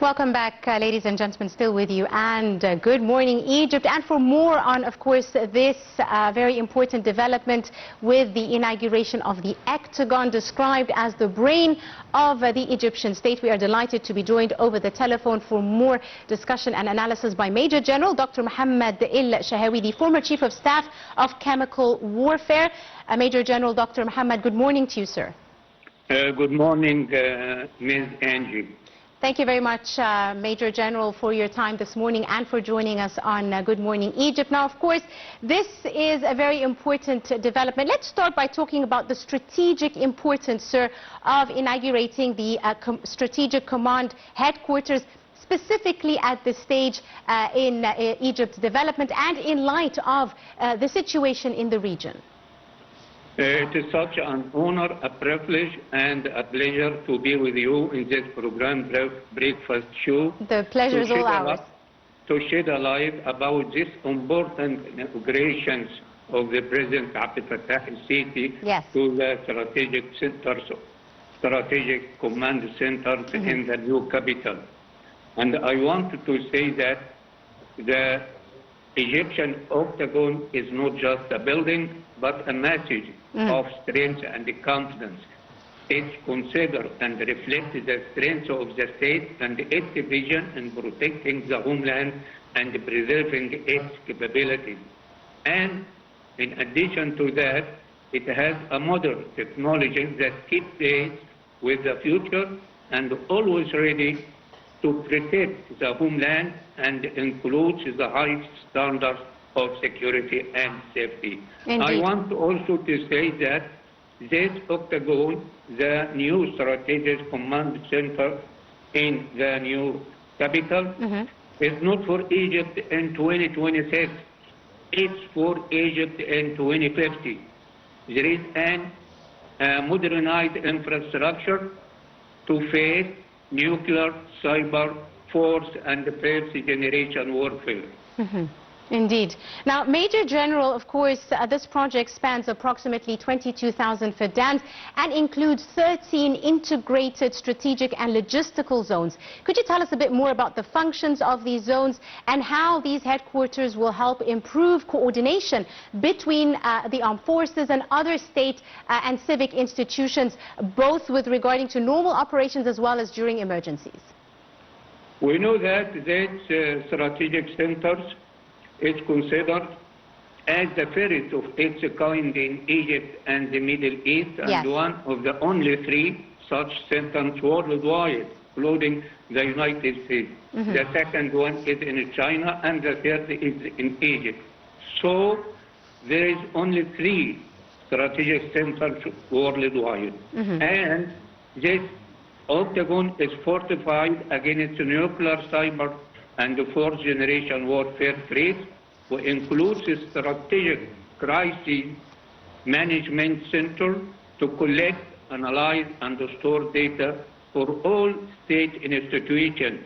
Welcome back, ladies and gentlemen, still with you, and good morning Egypt. And for more on, of course, this very important development with the inauguration of the Octagon, described as the brain of the Egyptian state, we are delighted to be joined over the telephone for more discussion and analysis by Major General Dr. Mohamad Shahawy, the former Chief of Staff of Chemical Warfare. Major General Dr. Mohamad, good morning to you, sir. Good morning, Ms. Angie. Thank you very much, Major General, for your time this morning and for joining us on Good Morning Egypt. Now, of course, this is a very important development. Let's start by talking about the strategic importance, sir, of inaugurating the Strategic Command headquarters, specifically at this stage in Egypt's development and in light of the situation in the region. It is such an honor, a privilege, and a pleasure to be with you in this program, Breakfast Show. The pleasure is all ours. To shed a light about this important inaugurations of the President Abdel Fattah al-Sisi to the strategic command centers in the new capital. And I want to say that the Egyptian Octagon is not just a building, but a message of strength and confidence. It considers and reflects the strength of the state and its vision in protecting the homeland and preserving its capabilities. And in addition to that, it has a modern technology that keeps pace with the future and always ready to protect the homeland and includes the highest standards of security and safety. Indeed. I want also to say that this Octagon, the new strategic command center in the new capital, is not for Egypt in 2026. It's for Egypt in 2050. There is a modernized infrastructure to face nuclear, cyber, force, and first generation warfare. Indeed. Now, Major General, of course, this project spans approximately 22,000 fedans and includes 13 integrated strategic and logistical zones. Could you tell us a bit more about the functions of these zones and how these headquarters will help improve coordination between the armed forces and other state and civic institutions, both with regarding to normal operations as well as during emergencies? We know that these strategic centers is considered as the first of its kind in Egypt and the Middle East, and one of the only 3 such centers worldwide, including the United States. The second one is in China, and the third is in Egypt. So there is only 3 strategic centers worldwide. And this Octagon is fortified against nuclear, cyber, and the fourth generation warfare threats, which includes a strategic crisis management center to collect, analyze, and store data for all state institutions.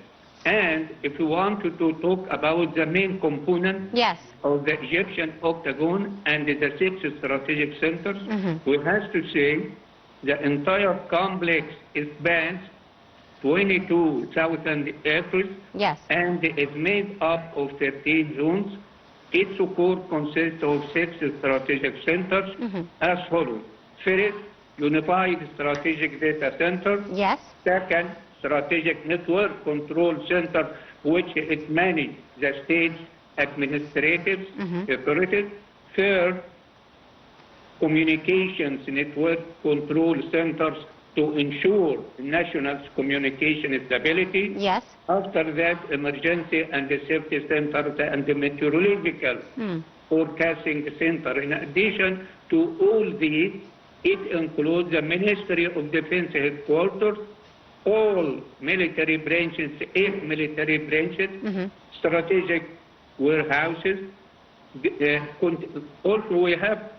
And if you want to talk about the main component of the Egyptian Octagon and the 6 strategic centers, we have to say the entire complex spans 22,000 acres and is made up of 13 zones. Its core consists of 6 strategic centers as follows. First, Unified Strategic Data Center. Second, Strategic Network Control Center, which it manages the state's administrative authorities. Third, Communications Network Control Centers to ensure national communication stability. After that, Emergency and the Safety Center and the Meteorological Forecasting Center. In addition to all these, it includes the Ministry of Defense headquarters, all military branches, 8 military branches, strategic warehouses. Also, we have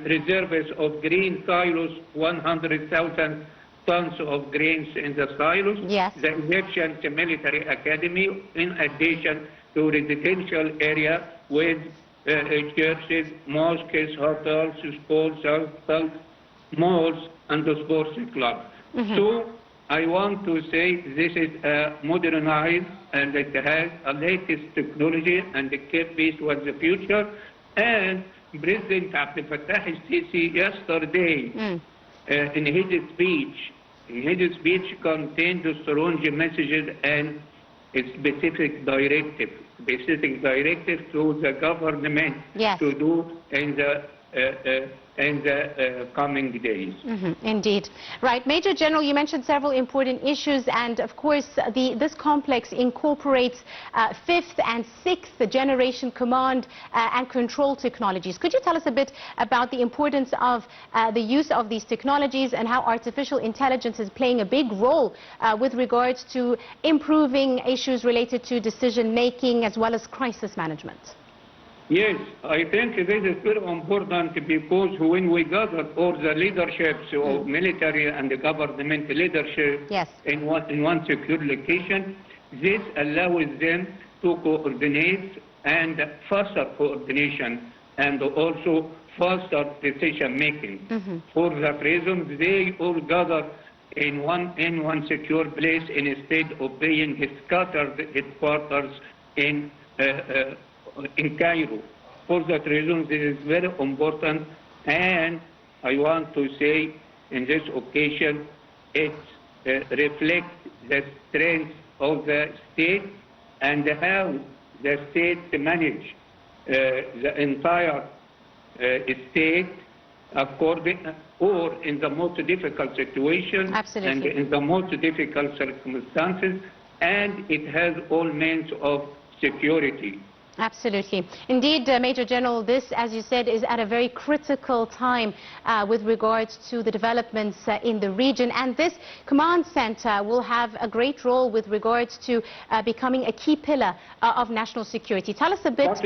reserves of grain silos, 100,000 tons of grains in the silos. The Egyptian Military Academy, in addition to residential area with churches, mosques, hotels, schools, hospitals, malls, and the sports clubs. So I want to say this is modernized and it has a latest technology and it can be towards the future. And President Abdel Fattah al-Sisi yesterday in his speech contained strong messages and a specific directive to the government to do in the coming days. Indeed. Right. Major General, you mentioned several important issues, and of course this complex incorporates 5th and 6th generation command and control technologies. Could you tell us a bit about the importance of the use of these technologies and how artificial intelligence is playing a big role with regards to improving issues related to decision making as well as crisis management? Yes, I think this is very important because when we gather all the leaderships of military and the government leadership in one secure location, this allows them to coordinate and faster coordination and also faster decision making. For that reason, they all gather in one secure place instead of being scattered headquarters in Cairo. For that reason, this is very important, and I want to say in this occasion, it reflects the strength of the state and how the state manage the entire state according or in the most difficult situation and in the most difficult circumstances, and it has all means of security. Absolutely. Indeed, Major General, this, as you said, is at a very critical time with regards to the developments in the region. And this command center will have a great role with regards to becoming a key pillar of national security. Tell us a bit...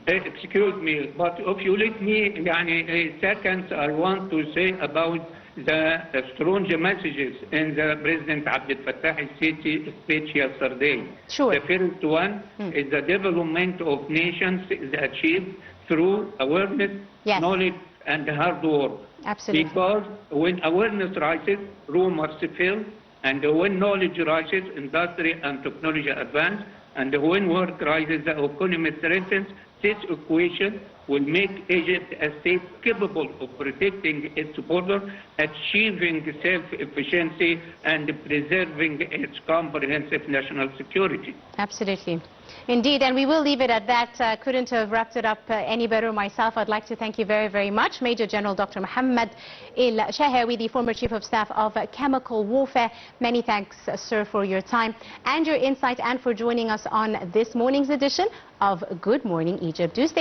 Excuse me, but if you let me, seconds, I want to say about the strong messages in the President Abdel Fattah al-Sisi speech yesterday. Sure. The first one is the development of nations is achieved through awareness, knowledge, and hard work. Absolutely. Because when awareness rises, rumors fail, and when knowledge rises, industry and technology advance, and when work rises, the economy strengthens. This equation will make Egypt a state capable of protecting its border, achieving self-efficiency, and preserving its comprehensive national security. Absolutely. Indeed, and we will leave it at that. Couldn't have wrapped it up any better myself. I'd like to thank you very, very much, Major General Dr. Mohamad Shahawy, the former Chief of Staff of Chemical Warfare. Many thanks, sir, for your time and your insight and for joining us on this morning's edition of Good Morning Egypt. Do stay